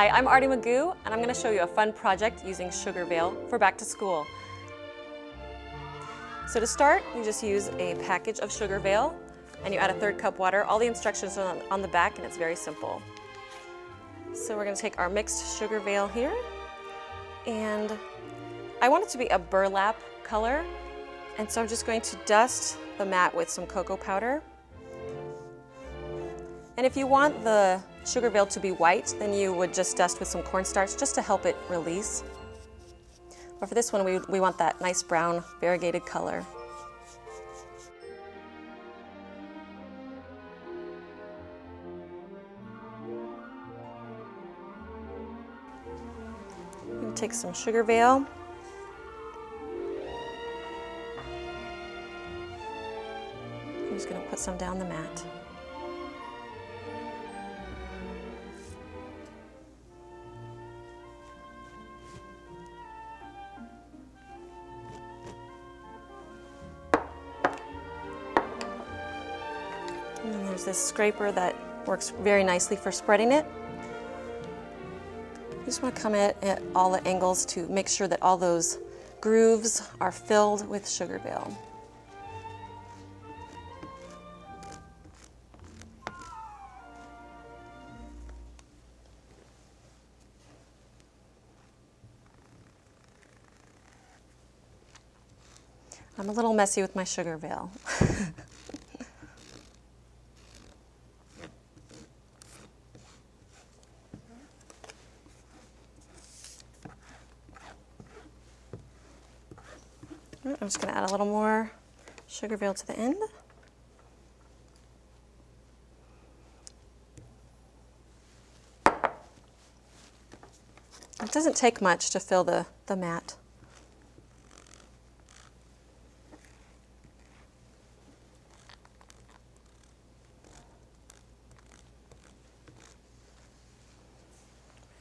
Hi, I'm Arty McGoo, and I'm going to show you a fun project using SugarVeil for back to school. So to start, you just use a package of SugarVeil, and you add a 1/3 cup water. All the instructions are on the back, and it's very simple. So we're going to take our mixed SugarVeil here, and I want it to be a burlap color, and so I'm just going to dust the mat with some cocoa powder. And if you want the SugarVeil to be white, then you would just dust with some cornstarch just to help it release. But for this one, we want that nice brown variegated color. I'm going to take some SugarVeil. I'm just going to put some down the mat. And then there's this scraper that works very nicely for spreading it. You just want to come at all the angles to make sure that all those grooves are filled with SugarVeil. I'm a little messy with my SugarVeil. I'm just going to add a little more SugarVeil to the end. It doesn't take much to fill the mat.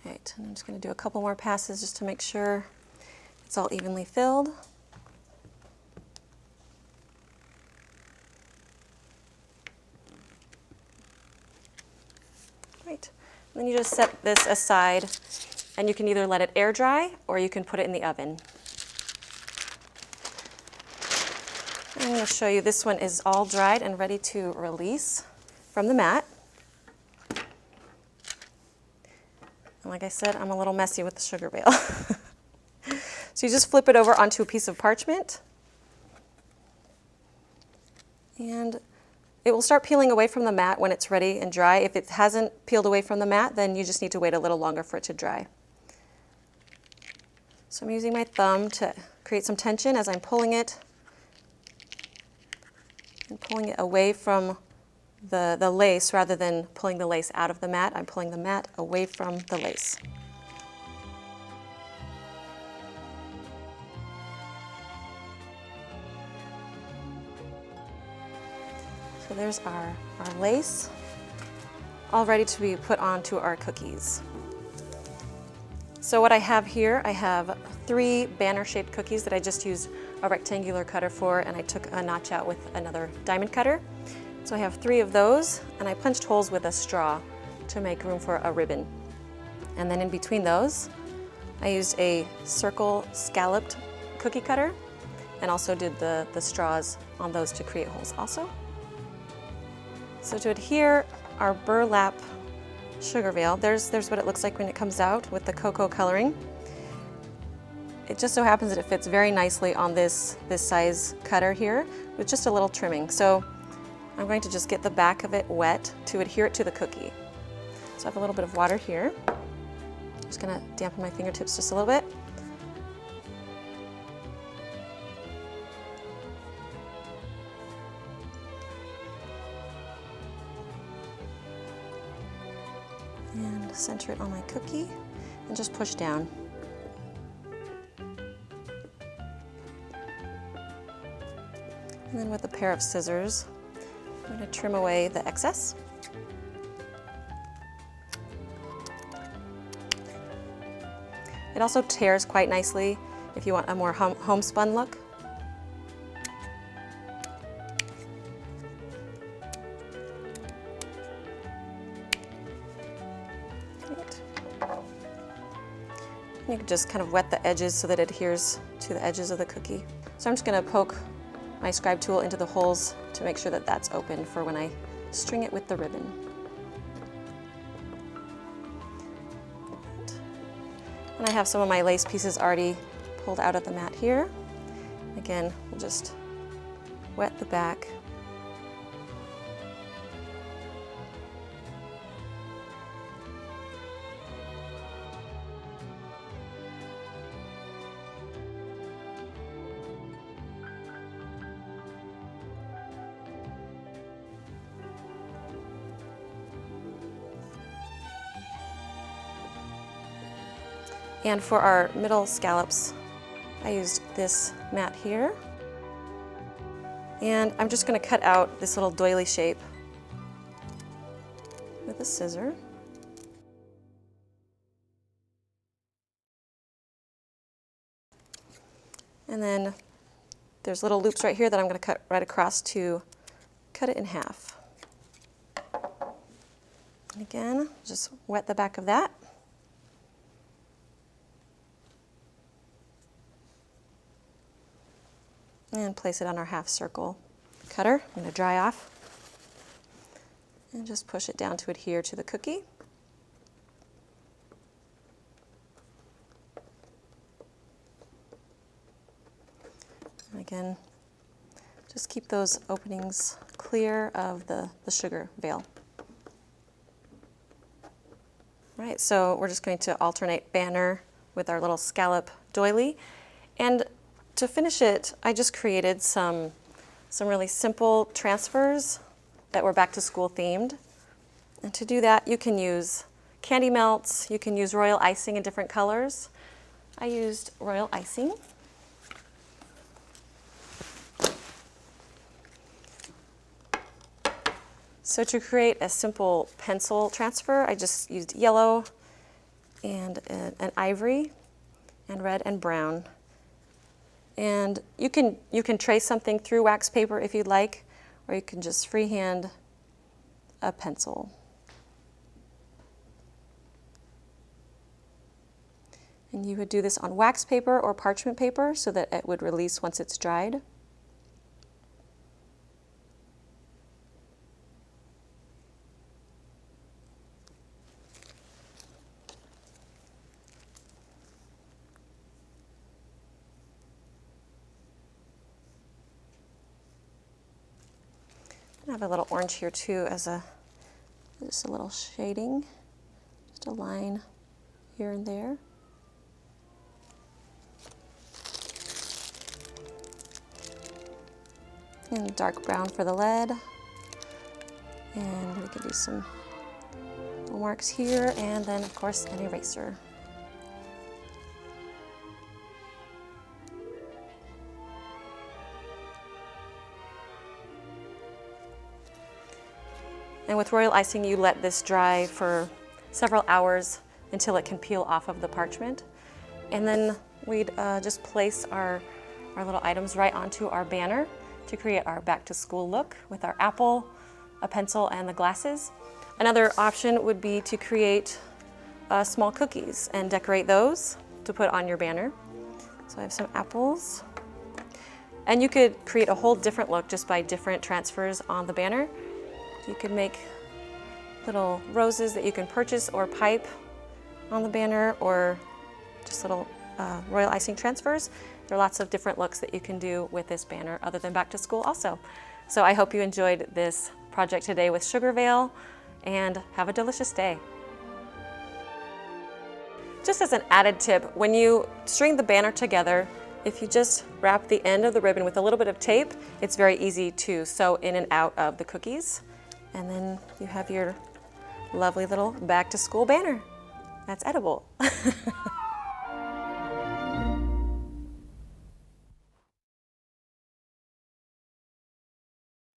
Right, and I'm just going to do a couple more passes just to make sure it's all evenly filled. Right, and then you just set this aside, and you can either let it air dry or you can put it in the oven. I'm going to show you, this one is all dried and ready to release from the mat. And like I said, I'm a little messy with the SugarVeil. So you just flip it over onto a piece of parchment, and it will start peeling away from the mat when it's ready and dry. If it hasn't peeled away from the mat, then you just need to wait a little longer for it to dry. So I'm using my thumb to create some tension as I'm pulling it, and pulling it away from the lace rather than pulling the lace out of the mat. I'm pulling the mat away from the lace. So there's our lace, all ready to be put onto our cookies. So what I have here, I have 3 banner-shaped cookies that I just used a rectangular cutter for, and I took a notch out with another diamond cutter. So I have 3 of those, and I punched holes with a straw to make room for a ribbon. And then in between those, I used a circle scalloped cookie cutter, and also did the straws on those to create holes also. So to adhere our burlap SugarVeil, there's what it looks like when it comes out with the cocoa coloring. It just so happens that it fits very nicely on this size cutter here with just a little trimming. So I'm going to just get the back of it wet to adhere it to the cookie. So I have a little bit of water here. I'm just going to dampen my fingertips just a little bit. And center it on my cookie and just push down. And then with a pair of scissors, I'm going to trim away the excess. It also tears quite nicely if you want a more homespun look. Great. You can just kind of wet the edges so that it adheres to the edges of the cookie. So I'm just going to poke my scribe tool into the holes to make sure that that's open for when I string it with the ribbon. And I have some of my lace pieces already pulled out of the mat here. Again, we'll just wet the back. And for our middle scallops, I used this mat here. And I'm just going to cut out this little doily shape with a scissor. And then there's little loops right here that I'm going to cut right across to cut it in half. And again, just wet the back of that. And place it on our half circle cutter. I'm going to dry off and just push it down to adhere to the cookie. And again, just keep those openings clear of the SugarVeil. Right, so we're just going to alternate banner with our little scallop doily. And to finish it, I just created some really simple transfers that were back to school themed. And to do that, you can use candy melts, you can use royal icing in different colors. I used royal icing. So to create a simple pencil transfer, I just used yellow and an ivory and red and brown. And you can trace something through wax paper if you'd like, or you can just freehand a pencil. And you would do this on wax paper or parchment paper so that it would release once it's dried. I have a little orange here too as just a little shading, just a line here and there. And dark brown for the lead. And we can do some little marks here, and then of course an eraser. And with royal icing, you let this dry for several hours until it can peel off of the parchment. And then we'd just place our little items right onto our banner to create our back to school look with our apple, a pencil, and the glasses. Another option would be to create small cookies and decorate those to put on your banner. So I have some apples. And you could create a whole different look just by different transfers on the banner. You could make little roses that you can purchase or pipe on the banner, or just little royal icing transfers. There are lots of different looks that you can do with this banner other than back to school also. So I hope you enjoyed this project today with SugarVeil, and have a delicious day. Just as an added tip, when you string the banner together, if you just wrap the end of the ribbon with a little bit of tape, it's very easy to sew in and out of the cookies. And then you have your lovely little back to school banner. That's edible.